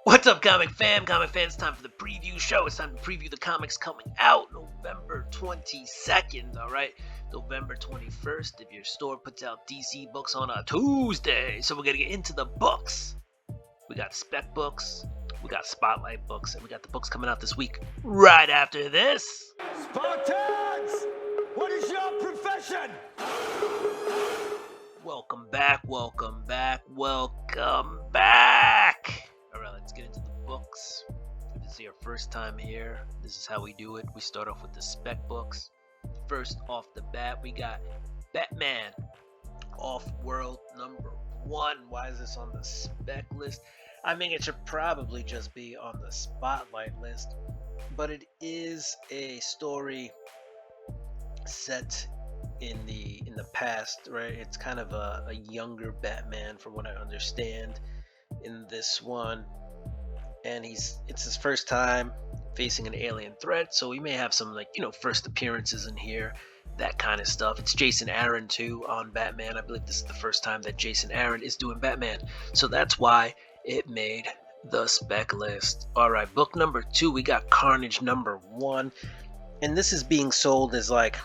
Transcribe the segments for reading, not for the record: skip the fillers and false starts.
What's up, comic fam? Comic fans, time for the preview show. It's time to preview the comics coming out November 22nd, alright? November 21st, if your store puts out DC books on a Tuesday. So we're going to get into the books. We got spec books, we got spotlight books, and we got the books coming out this week right after this. Spartans! What is your profession? Welcome back. Alright, let's get into the books. If this is your first time here, this is how we do it. We start off with the spec books. First off the bat, we got Batman Off-World number 1. Why is this on the spec list? I mean, it should probably just be on the spotlight list, but it is a story set in the past, right? It's kind of a younger Batman, from what I understand, in this one, and it's his first time facing an alien threat, so we may have some, like, first appearances in here, that kind of stuff. It's Jason Aaron too on Batman. I believe this is the first time that Jason Aaron is doing Batman, so that's why it made the spec list. All right, book number 2, we got Carnage number 1, and this is being sold as like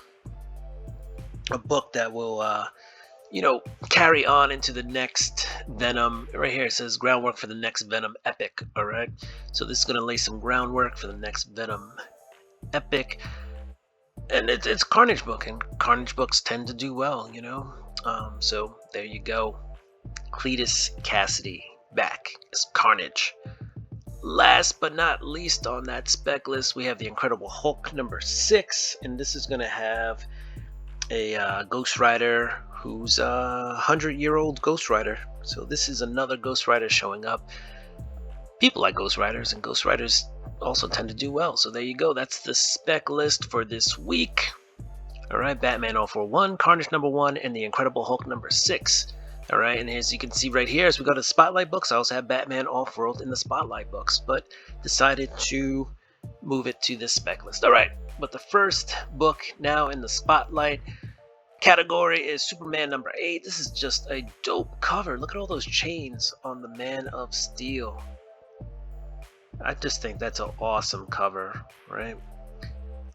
a book that will carry on into the next Venom. Right here it says groundwork for the next Venom epic. All right, so this is going to lay some groundwork for the next Venom epic, and it's Carnage book, and Carnage books tend to do well, so there you go. Cletus Cassidy back as Carnage. Last but not least on that spec list, we have the Incredible Hulk number 6, and this is going to have a Ghost Rider who's a 100-year-old Ghost Rider. So this is another Ghost Rider showing up. People like Ghost Riders, and Ghost Riders also tend to do well. So there you go. That's the spec list for this week. All right, Batman All-For-One, Carnage number 1, and the Incredible Hulk number 6. All right, and as you can see right here, as we go to the Spotlight books, I also have Batman Off-World in the Spotlight books, but decided to move it to the spec list. All right, but the first book now in the Spotlight category is Superman number 8. This is just a dope cover. Look at all those chains on the Man of Steel. I just think that's an awesome cover, right? A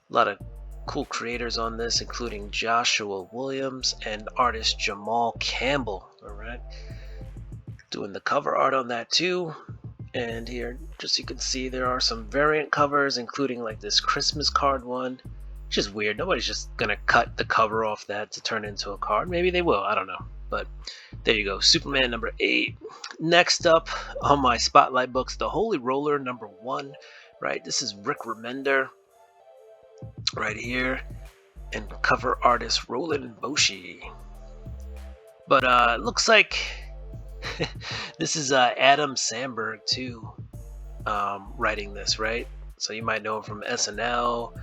lot of cool creators on this, including Joshua Williams and artist Jamal Campbell. All right, doing the cover art on that too. And here, just so you can see, there are some variant covers, including like this Christmas card one, which is weird. Nobody's just gonna cut the cover off that to turn into a card. Maybe they will, I don't know. But there you go, Superman number 8. Next up on my Spotlight books, The Holy Roller number 1. Right, this is Rick Remender right here, and cover artist Roland Boshi. But it looks like this is Adam Sandberg too, writing this, right? So you might know him from SNL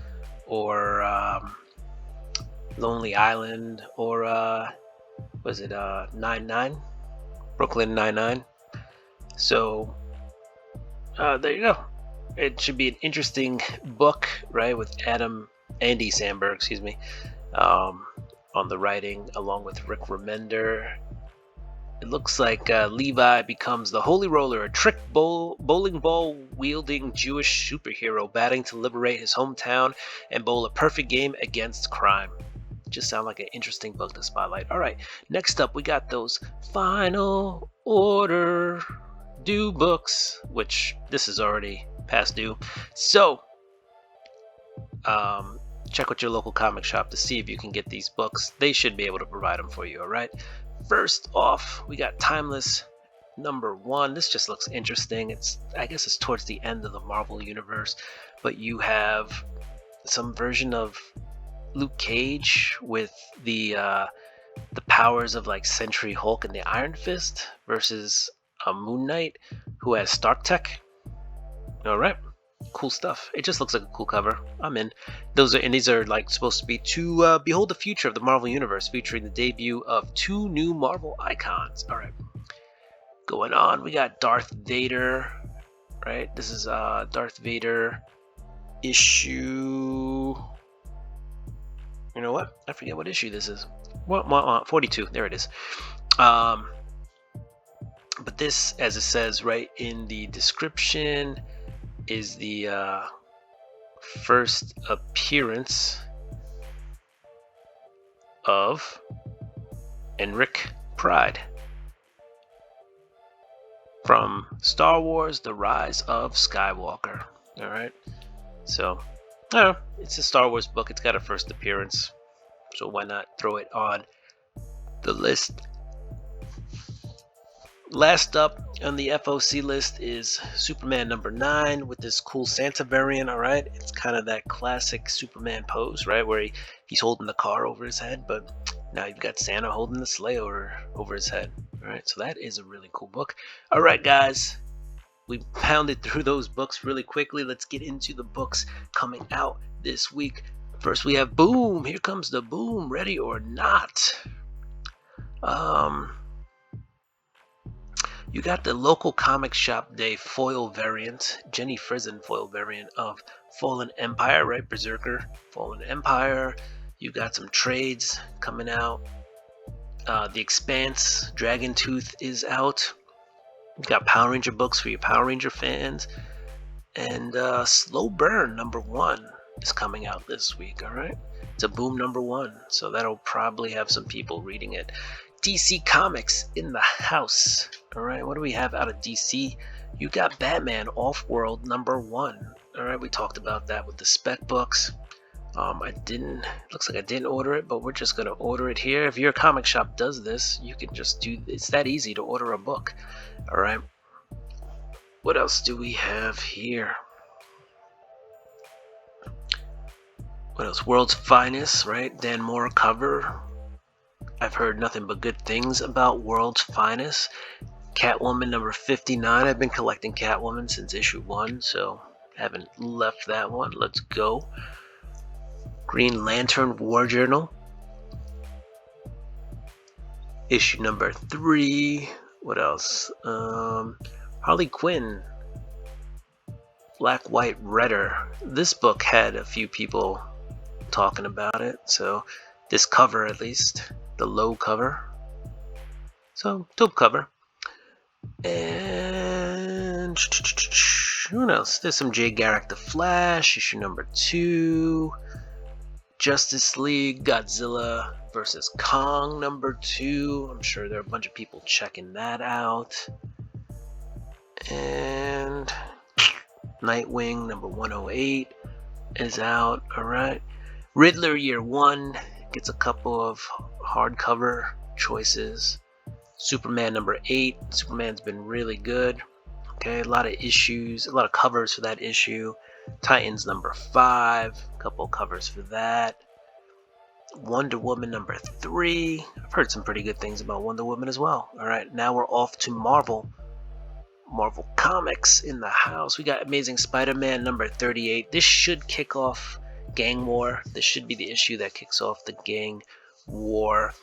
or Lonely Island, or was it 99? Brooklyn Nine-Nine. So there you go. It should be an interesting book, right, with Andy Samberg, on the writing, along with Rick Remender. It looks like Levi becomes the Holy Roller, a trick bowling ball wielding Jewish superhero batting to liberate his hometown and bowl a perfect game against crime. Just sound like an interesting book to spotlight. All right, next up we got those Final Order due books, which this is already past due. So check with your local comic shop to see if you can get these books. They should be able to provide them for you. All right, first off, we got Timeless number 1. This just looks interesting. I guess it's towards the end of the Marvel universe, but you have some version of Luke Cage with the powers of like Sentry Hulk and the Iron Fist versus a Moon Knight who has Stark Tech. All right, cool stuff. It just looks like a cool cover. I'm in. These are like supposed to be to behold the future of the Marvel Universe, featuring the debut of 2 new Marvel icons. All right, going on, we got Darth Vader. Right, this is Darth Vader issue. You know what? I forget what issue this is. 42. There it is. But this, as it says right in the description, is the first appearance of Enric Pride from Star Wars: The Rise of Skywalker. All right, so I don't know, it's a Star Wars book. It's got a first appearance, so why not throw it on the list? Last up on the FOC list is Superman number 9 with this cool Santa variant. All right, it's kind of that classic Superman pose, right, where he's holding the car over his head, but now you've got Santa holding the sleigh over his head. All right, so that is a really cool book. All right, guys, we pounded through those books really quickly. Let's get into the books coming out this week. First, we have Boom. Here comes the Boom. Ready or Not. You got the local comic shop day foil variant, Jenny Frison foil variant of Fallen Empire, right? Berserker, Fallen Empire. You got some trades coming out. The Expanse, Dragon Tooth is out. You got Power Ranger books for your Power Ranger fans. And Slow Burn number 1 is coming out this week, all right? It's a Boom number 1, so that'll probably have some people reading it. DC Comics in the house. All right, what do we have out of DC? You got Batman Off-World number 1. All right, we talked about that with the spec books. Looks like I didn't order it, but we're just gonna order it here. If your comic shop does this, you can just it's that easy to order a book. All right, what else do we have here? What else? World's Finest, right? Dan Moore cover. I've heard nothing but good things about World's Finest. Catwoman number 59. I've been collecting Catwoman since issue 1, so haven't left that one. Let's go. Green Lantern War Journal. Issue number 3. What else? Harley Quinn. Black, White, Redder. This book had a few people talking about it, so this cover at least. The low cover. So, dope cover. And what else? There's some Jay Garrick The Flash, issue number 2. Justice League Godzilla vs. Kong number 2. I'm sure there are a bunch of people checking that out. And Nightwing number 108 is out. Alright. Riddler Year 1 gets a couple of hardcover choices. Superman number 8. Superman's been really good. Okay, a lot of issues, a lot of covers for that issue. Titans number 5, a couple covers for that. Wonder Woman number 3. I've heard some pretty good things about Wonder Woman as well. Alright, now we're off to Marvel. Marvel Comics in the house. We got Amazing Spider-Man number 38. This should kick off Gang War. This should be the issue that kicks off the Gang War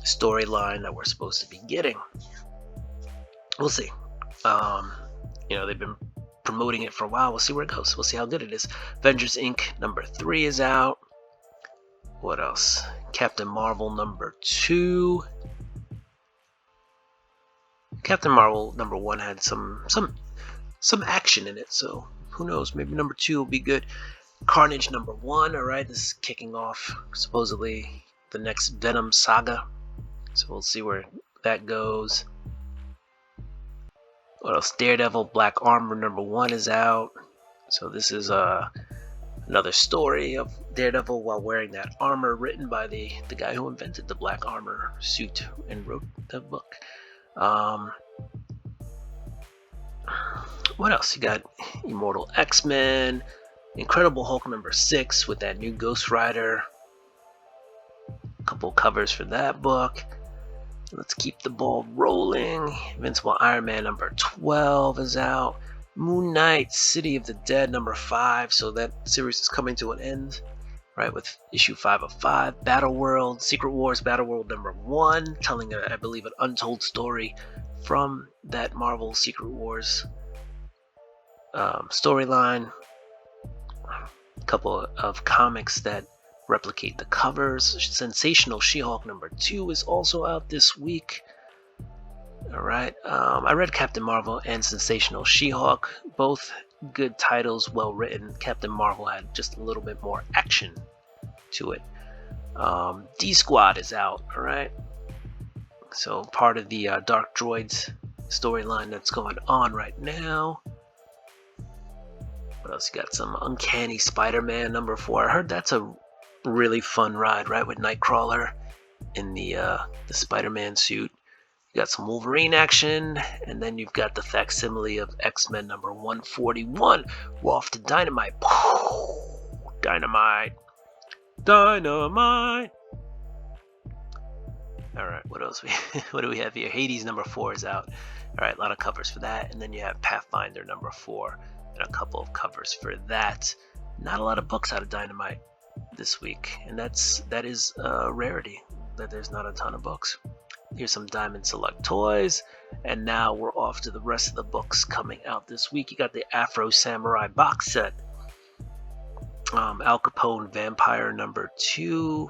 storyline that we're supposed to be getting. We'll see. They've been promoting it for a while. We'll see where it goes. We'll see how good it is. Avengers Inc. number 3 is out. What else? Captain Marvel number 2. Captain Marvel number 1 had some action in it, so who knows? Maybe number 2 will be good. Carnage number 1. All right, this is kicking off supposedly the next Venom saga, so we'll see where that goes. What else? Daredevil Black Armor number 1 is out. So this is another story of Daredevil while wearing that armor, written by the guy who invented the Black Armor suit and wrote the book. What else? You got Immortal X-Men, Incredible Hulk number 6 with that new Ghost Rider. A couple covers for that book. Let's keep the ball rolling. Invincible Iron Man number 12 is out. Moon Knight, City of the Dead number 5. So that series is coming to an end, right, with issue 5 of 5. Battle World, Secret Wars Battle World number 1, telling, I believe, an untold story from that Marvel Secret Wars storyline. A couple of comics that replicate the covers. Sensational She-Hulk number 2 is also out this week. Alright, I read Captain Marvel and Sensational She-Hulk, both good titles, well written. Captain Marvel had just a little bit more action to it. D-Squad is out, alright? So part of the Dark Droids storyline that's going on right now. What else? You got some Uncanny Spider-Man number 4. I heard that's a really fun ride, right? With Nightcrawler in the Spider-Man suit. You got some Wolverine action, and then you've got the facsimile of X-Men number 141. We're off to Dynamite. Dynamite. Dynamite. All right, what else? What do we have here? Hades number 4 is out. All right, a lot of covers for that, and then you have Pathfinder number 4 and a couple of covers for that. Not a lot of books out of Dynamite this week, and that is a rarity that there's not a ton of books. Here's some Diamond Select toys, and now we're off to the rest of the books coming out this week. You got the Afro Samurai box set, Al Capone Vampire number 2,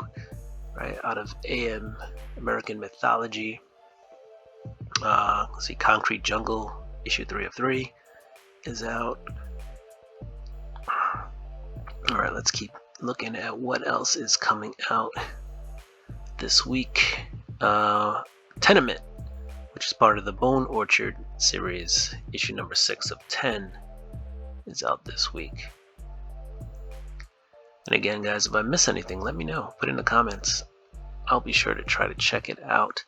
right, out of AM American Mythology. Let's see, Concrete Jungle issue 3 of 3 is out. All right, let's keep looking at what else is coming out this week. Tenement, which is part of the Bone Orchard series, issue number 6 of 10 is out this week. And again, guys, if I miss anything, let me know. Put in the comments. I'll be sure to try to check it out.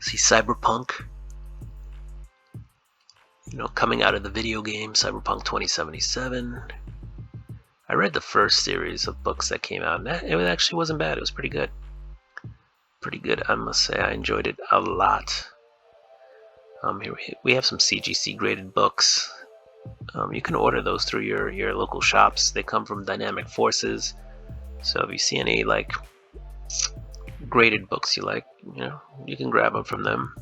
See, Cyberpunk, coming out of the video game, Cyberpunk 2077. I read the first series of books that came out, and it actually wasn't bad. It was pretty good. Pretty good, I must say. I enjoyed it a lot. Here we have some CGC graded books. You can order those through your local shops. They come from Dynamic Forces. So if you see any graded books you like, you can grab them from them.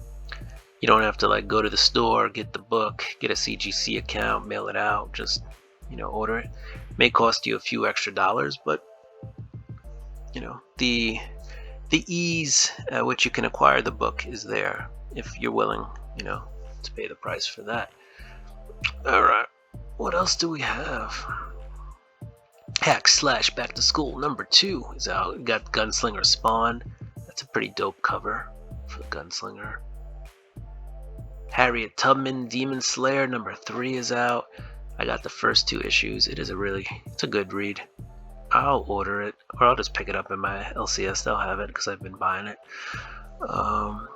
You don't have to go to the store, get the book, get a CGC account, mail it out. Just order it. May cost you a few extra dollars, but the ease at which you can acquire the book is there if you're willing, to pay the price for that. All right, what else do we have? Hack Slash Back to School number 2 is out. We got Gunslinger Spawn. That's a pretty dope cover for Gunslinger. Harriet Tubman Demon Slayer number 3 is out. I got the first 2 issues. It's a good read. I'll order it, or I'll just pick it up in my LCS. They'll have it because I've been buying it.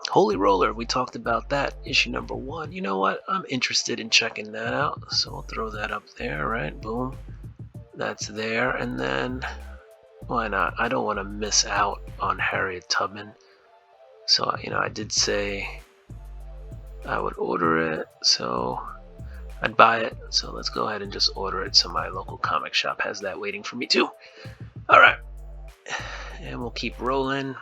Holy Roller, we talked about that, issue number 1. You know what? I'm interested in checking that out, so I'll throw that up there, right? Boom. That's there, and then why not? I don't want to miss out on Harriet Tubman. So, I did say I would order it, so I'd buy it. So let's go ahead and just order it so my local comic shop has that waiting for me too. All right, and we'll keep rolling.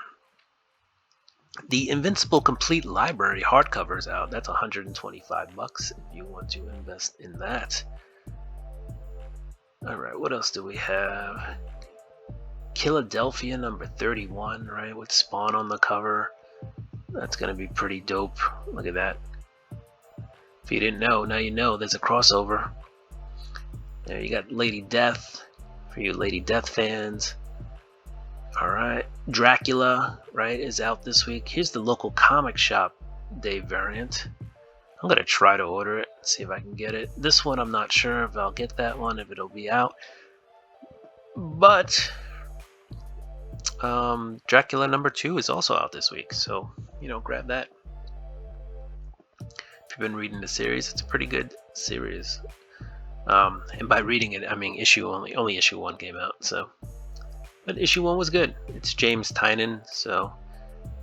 The Invincible Complete Library hardcover is out. That's $125 if you want to invest in that. All right, what else do we have? Philadelphia number 31, right, with Spawn on the cover. That's gonna be pretty dope. Look at that. If you didn't know, now you know. There's a crossover. There you got Lady Death for you Lady Death fans. All right, Dracula, right, is out this week. Here's the local comic shop day variant. I'm gonna try to order it, see if I can get it. This one, I'm not sure if I'll get that one, if it'll be out. But Dracula number 2 is also out this week, so grab that. If you've been reading the series, it's a pretty good series. And by reading it, I mean only issue 1 came out, so. But issue 1 was good. It's James Tynion, so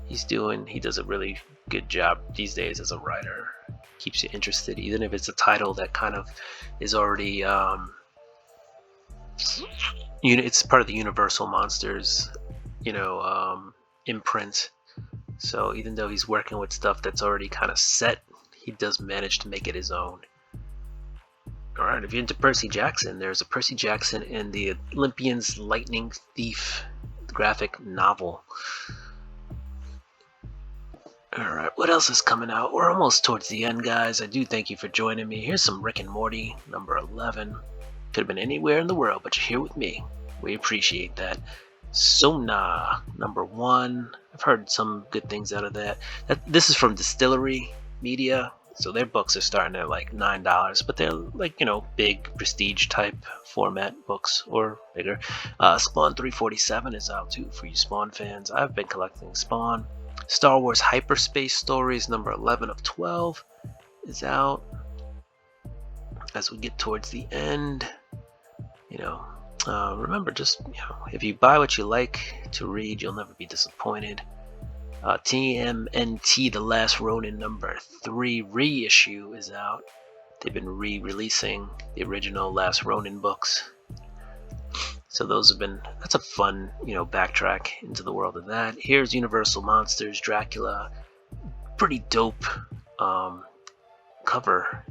he does a really good job these days as a writer. Keeps you interested, even if it's a title that kind of is already it's part of the Universal Monsters imprint. So even though he's working with stuff that's already kind of set, he does manage to make it his own. All right, if you're into Percy Jackson, there's a Percy Jackson and the Olympian's Lightning Thief graphic novel. Alright, what else is coming out? We're almost towards the end, guys. I do thank you for joining me. Here's some Rick and Morty, number 11. Could have been anywhere in the world, but you're here with me. We appreciate that. Somna, number 1. I've heard some good things out of that. This is from Distillery Media, so their books are starting at like $9, but they're like, big prestige type format books or bigger. Spawn 347 is out too for you Spawn fans. I've been collecting Spawn. Star Wars Hyperspace Stories, number 11 of 12, is out. As we get towards the end, remember, just if you buy what you like to read, you'll never be disappointed. TMNT: The Last Ronin, number 3 reissue is out. They've been re-releasing the original Last Ronin books. So that's a fun, backtrack into the world of that. Here's Universal Monsters Dracula. Pretty dope cover.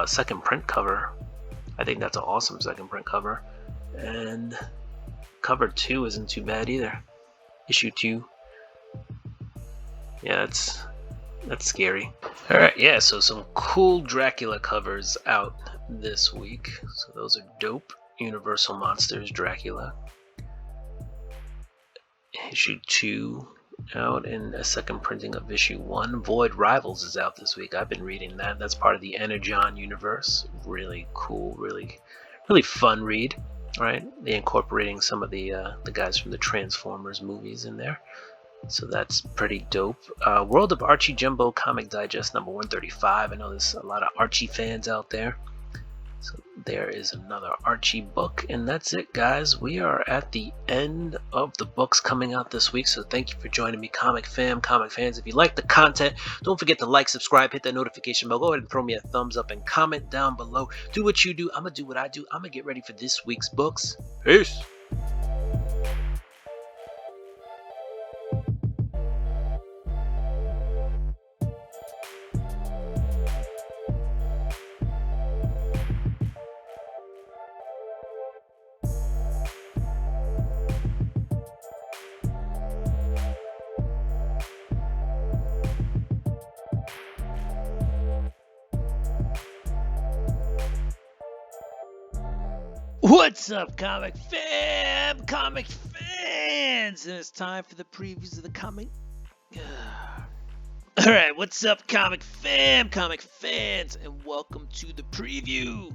Second print cover. I think that's an awesome second print cover. And cover 2 isn't too bad either. Issue 2. Yeah, that's scary. Alright, yeah, so some cool Dracula covers out this week. So those are dope. Universal Monsters Dracula. Issue 2 out, and a second printing of issue 1. Void Rivals is out this week. I've been reading that. That's part of the Energon universe. Really cool, really fun read. Right? They're incorporating some of the guys from the Transformers movies in there. So that's pretty dope. World of Archie Jumbo Comic Digest number 135. I know there's a lot of Archie fans out there. So there is another Archie book, and that's it, guys. We are at the end of the books coming out this week, so thank you for joining me, comic fans. If you like the content, don't forget to like, subscribe, hit that notification bell. Go ahead and throw me a thumbs up and comment down below. Do what you do. I'm going to do what I do. I'm going to get ready for this week's books. Peace. What's up, comic fans? And it's time for the previews of the comic. Alright, what's up, comic fans? And welcome to the preview